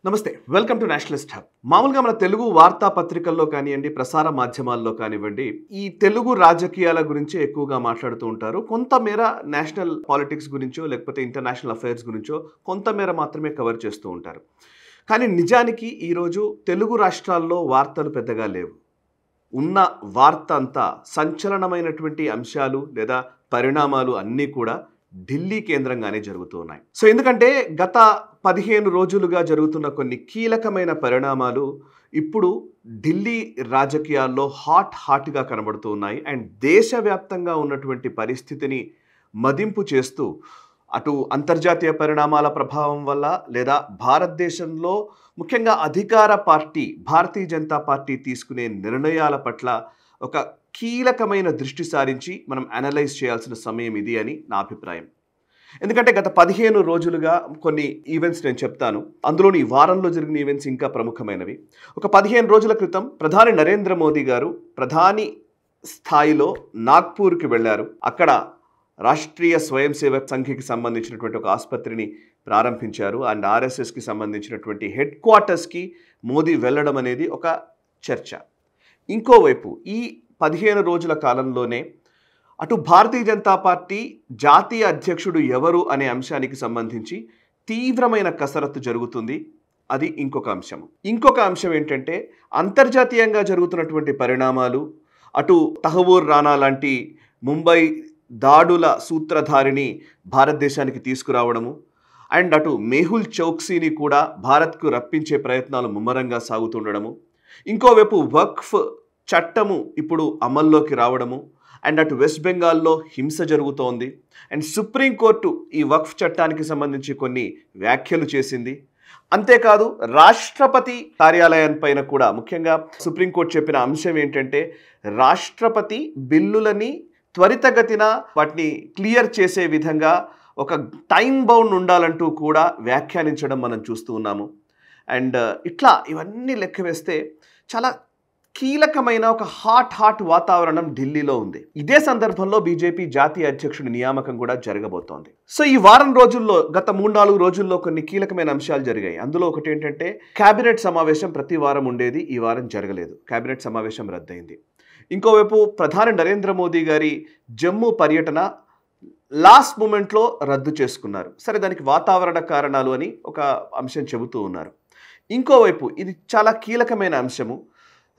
నమస్తే welcome to Nationalist hub. మామూలుగా మన తెలుగు వార్తా పత్రికల్లో కానివ్వండి, ప్రసార మాధ్యమాల్లో కానివ్వండి, ఈ తెలుగు రాజకీయాల గురించి ఎక్కువగా మాట్లాడుతూ ఉంటారు. కొంతమేర నేషనల్ పాలిటిక్స్ గురించో లేకపోతే ఇంటర్నేషనల్ అఫైర్స్ గురించో కొంతమేర మాత్రమే కవర్ చేస్తూ ఉంటారు. కానీ నిజానికి ఈరోజు తెలుగు రాష్ట్రాల్లో వార్తలు పెద్దగా లేవు. ఉన్న వార్త అంతా సంచలనమైనటువంటి అంశాలు లేదా పరిణామాలు అన్నీ కూడా ఢిల్లీ కేంద్రంగానే జరుగుతూ ఉన్నాయి. సో ఎందుకంటే గత 15 రోజులుగా జరుగుతున్న కొన్ని కీలకమైన పరిణామాలు ఇప్పుడు ఢిల్లీ రాజకీయాల్లో హాట్గా కనబడుతూ ఉన్నాయి. అండ్ దేశవ్యాప్తంగా ఉన్నటువంటి పరిస్థితిని మదింపు చేస్తూ అటు అంతర్జాతీయ పరిణామాల ప్రభావం వల్ల లేదా భారతదేశంలో ముఖ్యంగా అధికార పార్టీ భారతీయ జనతా పార్టీ తీసుకునే నిర్ణయాల పట్ల ఒక కీలకమైన దృష్టి సారించి మనం అనలైజ్ చేయాల్సిన సమయం ఇది అని నా అభిప్రాయం. ఎందుకంటే గత 15 రోజులుగా కొన్ని ఈవెంట్స్ నేను చెప్తాను. అందులోని ఈ వారంలో జరిగిన ఈవెంట్స్ ఇంకా ప్రముఖమైనవి. ఒక 15 రోజుల క్రితం ప్రధాని నరేంద్ర మోదీ గారు ప్రధాని స్థాయిలో నాగ్పూర్కి వెళ్ళారు. అక్కడ రాష్ట్రీయ స్వయం సేవక్ సంఘ్కి సంబంధించినటువంటి ఒక ఆసుపత్రిని ప్రారంభించారు. అండ్ ఆర్ఎస్ఎస్కి సంబంధించినటువంటి హెడ్ క్వార్టర్స్కి మోదీ వెళ్ళడం అనేది ఒక చర్చ. ఇంకోవైపు ఈ 15 రోజుల కాలంలోనే అటు భారతీయ జనతా పార్టీ జాతీయ అధ్యక్షుడు ఎవరు అనే అంశానికి సంబంధించి తీవ్రమైన కసరత్తు జరుగుతుంది. అది ఇంకొక అంశం. ఇంకొక అంశం ఏంటంటే అంతర్జాతీయంగా జరుగుతున్నటువంటి పరిణామాలు, అటు తహవూర్ రానా లాంటి ముంబై దాడుల సూత్రధారిని భారతదేశానికి తీసుకురావడము, అండ్ అటు మేహుల్ చౌక్సీని కూడా భారత్కు రప్పించే ప్రయత్నాలు ముమ్మరంగా సాగుతుండడము, ఇంకోవైపు వక్ఫ్ చట్టము ఇప్పుడు అమల్లోకి రావడము, అండ్ అటు వెస్ట్ బెంగాల్లో హింస జరుగుతోంది, అండ్ సుప్రీంకోర్టు ఈ వక్ఫ్ చట్టానికి సంబంధించి కొన్ని వ్యాఖ్యలు చేసింది. అంతేకాదు రాష్ట్రపతి కార్యాలయం పైన కూడా ముఖ్యంగా సుప్రీంకోర్టు చెప్పిన అంశం ఏంటంటే రాష్ట్రపతి బిల్లులని త్వరితగతిన వాటిని క్లియర్ చేసే విధంగా ఒక టైం బౌండ్ ఉండాలంటూ కూడా వ్యాఖ్యానించడం మనం చూస్తూ ఉన్నాము. అండ్ ఇట్లా ఇవన్నీ లెక్క వేస్తే చాలా కీలకమైన ఒక హాట్ వాతావరణం ఢిల్లీలో ఉంది. ఇదే సందర్భంలో బీజేపీ జాతీయ అధ్యక్షుడి నియామకం కూడా జరగబోతోంది. సో ఈ వారం రోజుల్లో గత 3-4 రోజుల్లో కొన్ని కీలకమైన అంశాలు జరిగాయి. అందులో ఒకటి ఏంటంటే కేబినెట్ సమావేశం ప్రతి వారం ఉండేది, ఈ వారం జరగలేదు. కేబినెట్ సమావేశం రద్దయింది. ఇంకోవైపు ప్రధాని నరేంద్ర మోదీ గారి జమ్మూ పర్యటన లాస్ట్ మూమెంట్లో రద్దు చేసుకున్నారు. సరే, దానికి వాతావరణ కారణాలు అని ఒక అంశం చెబుతూ ఉన్నారు. ఇంకోవైపు ఇది చాలా కీలకమైన అంశము.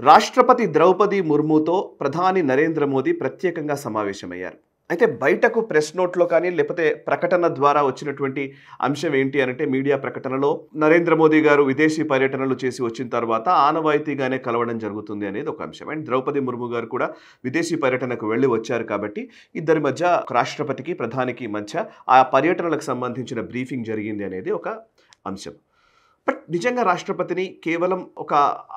రాష్ట్రపతి ద్రౌపది ముర్ముతో ప్రధాని నరేంద్ర మోదీ ప్రత్యేకంగా సమావేశమయ్యారు. అయితే బయటకు ప్రెస్ నోట్లో కానీ లేకపోతే ప్రకటన ద్వారా వచ్చినటువంటి అంశం ఏంటి అంటే మీడియా ప్రకటనలో నరేంద్ర మోదీ గారు విదేశీ పర్యటనలు చేసి వచ్చిన తర్వాత ఆనవాయితీగానే కలవడం జరుగుతుంది అనేది ఒక అంశం. అండ్ ద్రౌపది ముర్ము గారు కూడా విదేశీ పర్యటనకు వెళ్ళి వచ్చారు కాబట్టి ఇద్దరి మధ్య రాష్ట్రపతికి ప్రధానికి మధ్య ఆ పర్యటనలకు సంబంధించిన బ్రీఫింగ్ జరిగింది అనేది ఒక అంశం. బట్ నిజంగా రాష్ట్రపతిని కేవలం ఒక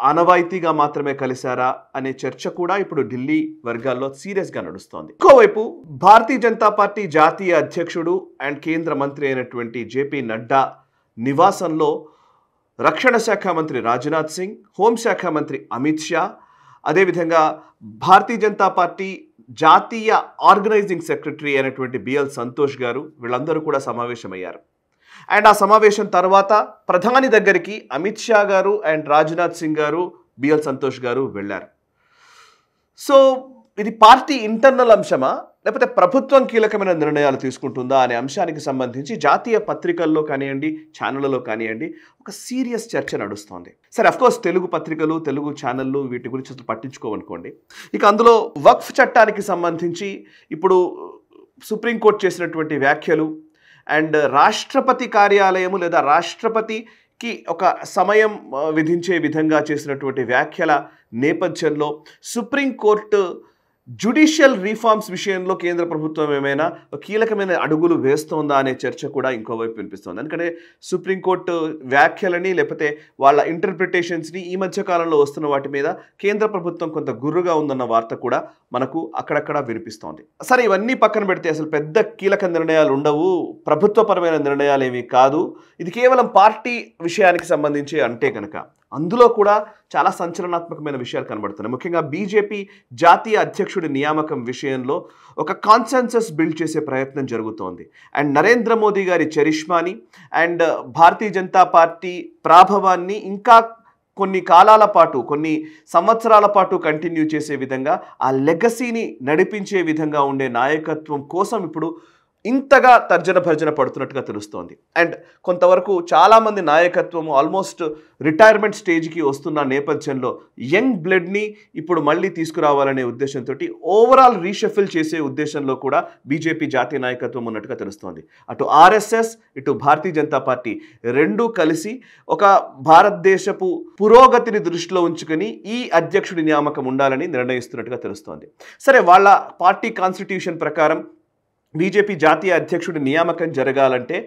ఆనవాయితీగా మాత్రమే కలిశారా అనే చర్చ కూడా ఇప్పుడు ఢిల్లీ వర్గాల్లో సీరియస్గా నడుస్తోంది. ఇంకోవైపు భారతీయ జనతా పార్టీ జాతీయ అధ్యక్షుడు అండ్ కేంద్ర మంత్రి అయినటువంటి జేపీ నడ్డా నివాసంలో రక్షణ శాఖ మంత్రి రాజ్నాథ్ సింగ్, హోంశాఖ మంత్రి అమిత్ షా, అదేవిధంగా భారతీయ జనతా పార్టీ జాతీయ ఆర్గనైజింగ్ సెక్రటరీ అయినటువంటి బిఎల్ సంతోష్ గారు వీళ్ళందరూ కూడా సమావేశమయ్యారు. అండ్ ఆ సమావేశం తర్వాత ప్రధాని దగ్గరికి అమిత్ షా గారు అండ్ రాజ్నాథ్ సింగ్ గారు, బిఎల్ సంతోష్ గారు వెళ్ళారు. సో ఇది పార్టీ ఇంటర్నల్ అంశమా లేకపోతే ప్రభుత్వం కీలకమైన నిర్ణయాలు తీసుకుంటుందా అనే అంశానికి సంబంధించి జాతీయ పత్రికల్లో కానివ్వండి, ఛానళ్లలో కానివ్వండి ఒక సీరియస్ చర్చ నడుస్తోంది. సరే, అఫ్కోర్స్ తెలుగు పత్రికలు, తెలుగు ఛానళ్ళు వీటి గురించి అసలు పట్టించుకోవనుకోండి. ఇక అందులో వక్ఫ్ చట్టానికి సంబంధించి ఇప్పుడు సుప్రీంకోర్టు చేసినటువంటి వ్యాఖ్యలు అండ్ రాష్ట్రపతి కార్యాలయము లేదా రాష్ట్రపతికి ఒక సమయం విధించే విధంగా చేసినటువంటి వ్యాఖ్యల నేపథ్యంలో సుప్రీంకోర్టు జ్యుడిషియల్ రీఫార్మ్స్ విషయంలో కేంద్ర ప్రభుత్వం ఏమైనా కీలకమైన అడుగులు వేస్తోందా అనే చర్చ కూడా ఇంకోవైపు వినిపిస్తోంది. ఎందుకంటే సుప్రీంకోర్టు వ్యాఖ్యలని లేకపోతే వాళ్ళ ఇంటర్ప్రిటేషన్స్ని ఈ మధ్య కాలంలో వస్తున్న వాటి మీద కేంద్ర ప్రభుత్వం కొంత గుర్రుగా ఉందన్న వార్త కూడా మనకు అక్కడక్కడ వినిపిస్తోంది. సరే, ఇవన్నీ పక్కన పెడితే అసలు పెద్ద కీలక నిర్ణయాలు ఉండవు, ప్రభుత్వపరమైన నిర్ణయాలు ఏమీ కాదు, ఇది కేవలం పార్టీ విషయానికి సంబంధించి అంటే కనుక అందులో కూడా చాలా సంచలనాత్మకమైన విషయాలు కనబడుతున్నాయి. ముఖ్యంగా బీజేపీ జాతీయ అధ్యక్షుడి నియామకం విషయంలో ఒక కాన్సెన్సస్ బిల్డ్ చేసే ప్రయత్నం జరుగుతోంది. అండ్ నరేంద్ర మోదీ గారి చరిష్మాని అండ్ భారతీయ జనతా పార్టీ ప్రాభవాన్ని ఇంకా కొన్ని కాలాల పాటు, కొన్ని సంవత్సరాల పాటు కంటిన్యూ చేసే విధంగా, ఆ లెగసీని నడిపించే విధంగా ఉండే నాయకత్వం కోసం ఇప్పుడు ఇంతగా తర్జన భర్జన పడుతున్నట్టుగా తెలుస్తోంది. అండ్ కొంతవరకు చాలామంది నాయకత్వము ఆల్మోస్ట్ రిటైర్మెంట్ స్టేజ్కి వస్తున్న నేపథ్యంలో యంగ్ బ్లడ్ని ఇప్పుడు మళ్ళీ తీసుకురావాలనే ఉద్దేశంతో ఓవరాల్ రీషఫిల్ చేసే ఉద్దేశంలో కూడా బీజేపీ జాతీయ నాయకత్వం ఉన్నట్టుగా తెలుస్తోంది. అటు ఆర్ఎస్ఎస్, ఇటు భారతీయ జనతా పార్టీ రెండూ కలిసి ఒక భారతదేశపు పురోగతిని దృష్టిలో ఉంచుకొని ఈ అధ్యక్షుడి నియామకం ఉండాలని నిర్ణయిస్తున్నట్టుగా తెలుస్తోంది. సరే, వాళ్ళ పార్టీ కాన్స్టిట్యూషన్ ప్రకారం బీజేపీ జాతీయ అధ్యక్షుడి నియామకం జరగాలంటే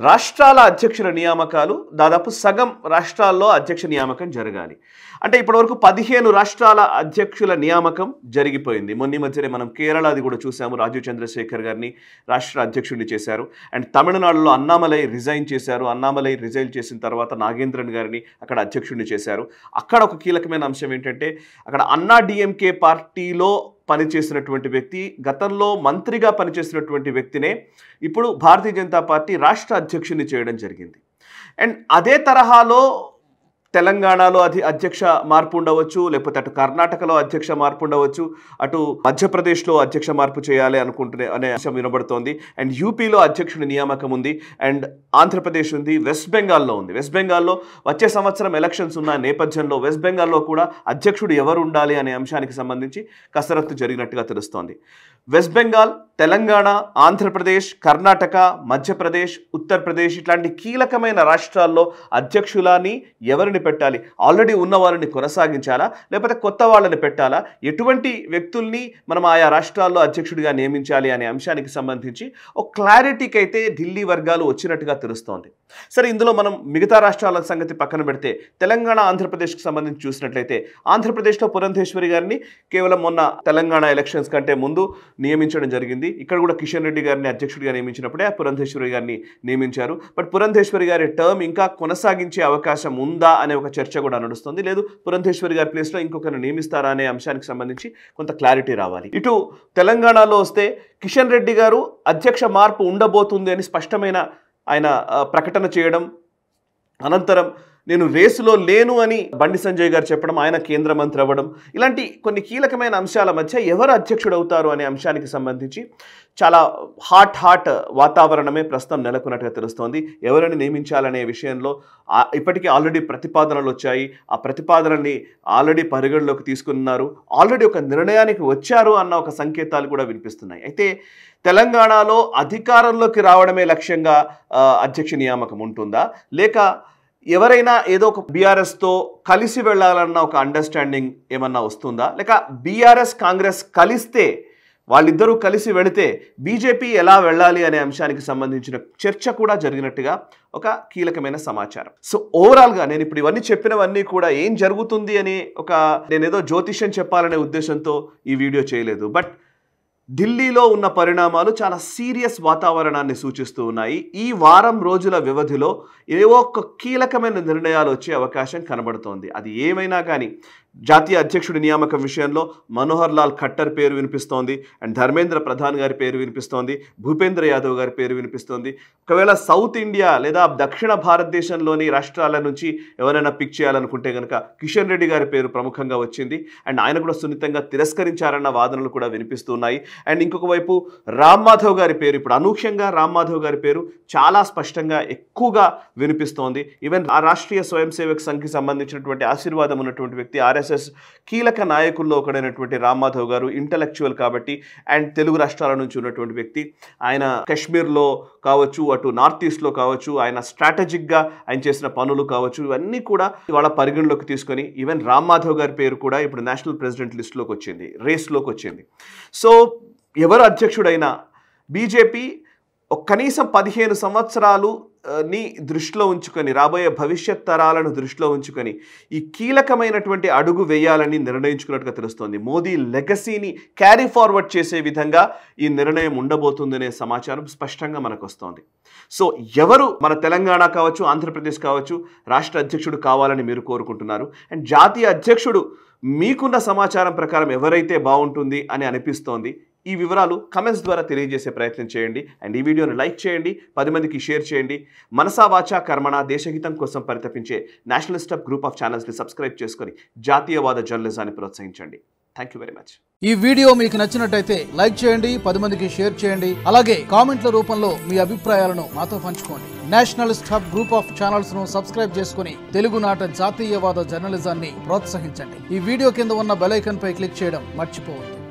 రాష్ట్రాల అధ్యక్షుల నియామకాలు దాదాపు సగం రాష్ట్రాల్లో అధ్యక్ష నియామకం జరగాలి. అంటే ఇప్పటివరకు 15 రాష్ట్రాల అధ్యక్షుల నియామకం జరిగిపోయింది. మొన్న మధ్యనే మనం కేరళది కూడా చూసాము. రాజీవ్ చంద్రశేఖర్ గారిని రాష్ట్ర అధ్యక్షుడిని చేశారు. అండ్ తమిళనాడులో అన్నామలై రిజైన్ చేశారు. అన్నామలై రిజైన్ చేసిన తర్వాత నాగేంద్రన్ గారిని అక్కడ అధ్యక్షుడిని చేశారు. అక్కడ ఒక కీలకమైన అంశం ఏంటంటే, అక్కడ అన్నా డిఎంకే పార్టీలో పనిచేసినటువంటి వ్యక్తి, గతంలో మంత్రిగా పనిచేసినటువంటి వ్యక్తినే ఇప్పుడు భారతీయ జనతా పార్టీ రాష్ట్ర అధ్యక్షుడిని చేయడం జరిగింది. అండ్ అదే తరహాలో తెలంగాణలో అధ్యక్ష మార్పు ఉండవచ్చు, లేకపోతే అటు కర్ణాటకలో అధ్యక్ష మార్పు ఉండవచ్చు, అటు మధ్యప్రదేశ్లో అధ్యక్ష మార్పు చేయాలి అనుకుంటునే అనే అంశం వినబడుతోంది. అండ్ యూపీలో అధ్యక్షుడి నియామకం ఉంది, అండ్ ఆంధ్రప్రదేశ్ ఉంది, వెస్ట్ బెంగాల్లో ఉంది. వెస్ట్ బెంగాల్లో వచ్చే సంవత్సరం ఎలక్షన్స్ ఉన్న నేపథ్యంలో వెస్ట్ బెంగాల్లో కూడా అధ్యక్షుడు ఎవరు ఉండాలి అనే అంశానికి సంబంధించి కసరత్తు జరిగినట్టుగా తెలుస్తోంది. వెస్ట్ బెంగాల్, తెలంగాణ, ఆంధ్రప్రదేశ్, కర్ణాటక, మధ్యప్రదేశ్, ఉత్తరప్రదేశ్ ఇట్లాంటి కీలకమైన రాష్ట్రాల్లో అధ్యక్షులని ఎవరిని పెట్టాలి? ఆల్రెడీ ఉన్న వాళ్ళని కొనసాగించాలా, లేకపోతే కొత్త వాళ్ళని పెట్టాలా? ఎటువంటి వ్యక్తుల్ని మనం ఆయా రాష్ట్రాల్లో అధ్యక్షుడిగా నియమించాలి అనే అంశానికి సంబంధించి ఒక క్లారిటీకి అయితే ఢిల్లీ వర్గాలు వచ్చినట్టుగా తెలుస్తోంది. సరే, ఇందులో మనం మిగతా రాష్ట్రాల సంగతి పక్కన పెడితే తెలంగాణ, ఆంధ్రప్రదేశ్కి సంబంధించి చూసినట్లయితే ఆంధ్రప్రదేశ్లో పురంధేశ్వరి గారిని కేవలం మొన్న తెలంగాణ ఎలక్షన్స్ కంటే ముందు నియమించడం జరిగింది. ఇక్కడ కూడా కిషన్ రెడ్డి గారిని అధ్యక్షుడిగా నియమించినప్పుడే పురంధేశ్వరి గారిని నియమించారు. బట్ పురంధేశ్వరి గారి టర్మ్ ఇంకా కొనసాగించే అవకాశం ఉందా అనే ఒక చర్చ కూడా నడుస్తుంది. లేదు, పురంధేశ్వరి గారి ప్లేస్లో ఇంకొకరిని నియమిస్తారా అనే అంశానికి సంబంధించి కొంత క్లారిటీ రావాలి. ఇటు తెలంగాణలో వస్తే కిషన్ రెడ్డి గారు అధ్యక్ష మార్పు ఉండబోతుంది అని స్పష్టమైన ఆయన ప్రకటన చేయడం, అనంతరం నేను రేసులో లేను అని బండి సంజయ్ గారు చెప్పడం, ఆయన కేంద్ర మంత్రి అవ్వడం, ఇలాంటి కొన్ని కీలకమైన అంశాల మధ్య ఎవరు అధ్యక్షుడు అవుతారు అనే అంశానికి సంబంధించి చాలా హాట్ వాతావరణమే ప్రస్తుతం నెలకొన్నట్టుగా తెలుస్తోంది. ఎవరిని నియమించాలనే విషయంలో ఇప్పటికీ ఆల్రెడీ ప్రతిపాదనలు వచ్చాయి. ఆ ప్రతిపాదనల్ని ఆల్రెడీ పరిగణలోకి తీసుకున్నారు. ఆల్రెడీ ఒక నిర్ణయానికి వచ్చారు అన్న ఒక సంకేతాలు కూడా వినిపిస్తున్నాయి. అయితే తెలంగాణలో అధికారంలోకి రావడమే లక్ష్యంగా అధ్యక్ష నియామకం ఉంటుందా, లేక ఎవరైనా ఏదో ఒక బీఆర్ఎస్తో కలిసి వెళ్ళాలన్న ఒక అండర్స్టాండింగ్ ఏమన్నా వస్తుందా, లేక బీఆర్ఎస్ కాంగ్రెస్ కలిస్తే వాళ్ళిద్దరూ కలిసి వెళితే బీజేపీ ఎలా వెళ్ళాలి అనే అంశానికి సంబంధించిన చర్చ కూడా జరిగినట్టుగా ఒక కీలకమైన సమాచారం. సో ఓవరాల్గా నేను ఇప్పుడు ఇవన్నీ చెప్పినవన్నీ కూడా ఏం జరుగుతుంది అని నేనేదో జ్యోతిష్యం చెప్పాలనే ఉద్దేశంతో ఈ వీడియో చేయలేదు. బట్ ఢిల్లీలో ఉన్న పరిణామాలు చాలా సీరియస్ వాతావరణాన్ని సూచిస్తూ ఉన్నాయి. ఈ వారం రోజుల వ్యవధిలో ఏవో ఒక కీలకమైన నిర్ణయాలు వచ్చే అవకాశం కనబడుతోంది. అది ఏమైనా కానీ జాతీయ అధ్యక్షుడి నియామకం విషయంలో మనోహర్ లాల్ ఖట్టర్ పేరు వినిపిస్తోంది, అండ్ ధర్మేంద్ర ప్రధాన్ గారి పేరు వినిపిస్తోంది, భూపేంద్ర యాదవ్ గారి పేరు వినిపిస్తోంది. ఒకవేళ సౌత్ ఇండియా లేదా దక్షిణ భారతదేశంలోని రాష్ట్రాల నుంచి ఎవరైనా పిక్ చేయాలనుకుంటే కనుక కిషన్ రెడ్డి గారి పేరు ప్రముఖంగా వచ్చింది. అండ్ ఆయన కూడా సున్నితంగా తిరస్కరించారన్న వాదనలు కూడా వినిపిస్తున్నాయి. అండ్ ఇంకొక వైపు రామ్ మాధవ్ గారి పేరు, ఇప్పుడు అనూహ్యంగా రామ్ మాధవ్ గారి పేరు చాలా స్పష్టంగా ఎక్కువగా వినిపిస్తోంది. ఈవెన్ ఆ రాష్ట్రీయ స్వయం సేవక్ సంఘ్కి సంబంధించినటువంటి ఆశీర్వాదం ఉన్నటువంటి వ్యక్తి, ఆర్ఎస్ఎస్ కీలక నాయకుల్లో ఒకడైనటువంటి రామ్ మాధవ్ గారు ఇంటలెక్చువల్ కాబట్టి, అండ్ తెలుగు రాష్ట్రాల నుంచి ఉన్నటువంటి వ్యక్తి. ఆయన కాశ్మీర్లో కావచ్చు, అటు నార్త్ ఈస్ట్లో కావచ్చు, ఆయన స్ట్రాటజిక్గా ఆయన చేసిన పనులు కావచ్చు, ఇవన్నీ కూడా ఇవాళ పరిగణలోకి తీసుకొని ఈవెన్ రామ్ మాధవ్ గారి పేరు కూడా ఇప్పుడు నేషనల్ ప్రెసిడెంట్ లిస్టులోకి వచ్చింది, రేస్లోకి వచ్చింది. సో ఎవరు అధ్యక్షుడైనా బీజేపీ కనీసం 15 సంవత్సరాలు ని దృష్టిలో ఉంచుకొని, రాబోయే భవిష్యత్ తరాలను దృష్టిలో ఉంచుకొని ఈ కీలకమైనటువంటి అడుగు వేయాలని నిర్ణయించుకున్నట్టుగా తెలుస్తోంది. మోదీ లెగసీని క్యారీ ఫార్వర్డ్ చేసే విధంగా ఈ నిర్ణయం ఉండబోతుందనే సమాచారం స్పష్టంగా మనకు వస్తోంది. సో ఎవరు మన తెలంగాణ కావచ్చు, ఆంధ్రప్రదేశ్ కావచ్చు రాష్ట్ర అధ్యక్షుడు కావాలని మీరు కోరుకుంటున్నారు? అండ్ జాతీయ అధ్యక్షుడు మీకున్న సమాచారం ప్రకారం ఎవరైతే బాగుంటుంది అని అనిపిస్తోంది? ఈ వివరాలు కమెంట్స్ ద్వారా తెలియజేసే ప్రయత్నం చేయండి. అండ్ ఈ వీడియోని లైక్ చేయండి, 10 మందికి షేర్ చేయండి. మనసా వాచా కర్మణ దేశహితం కోసం పరితపించే నేషనలిస్ట్ హబ్ గ్రూప్ ఆఫ్ ఛానల్స్ని సబ్స్క్రైబ్ చేసుకొని జాతీయవాద జర్నలిజాన్ని ప్రోత్సహించండి. Thank you very much. ఈ వీడియో మీకు నచ్చినట్టయితే లైక్ చేయండి, 10 మందికి షేర్ చేయండి. అలాగే కామెంట్ల రూపంలో మీ అభిప్రాయాలను మాతో పంచుకోండి. Nationalist hub group of channels ను సబ్స్క్రైబ్ చేసుకుని తెలుగునాట జాతీయవాద జర్నలిజాన్ని ప్రోత్సహించండి. ఈ వీడియో కింద ఉన్న బెల్ ఐకాన్ పై క్లిక్ చేయడం మర్చిపోవద్దు.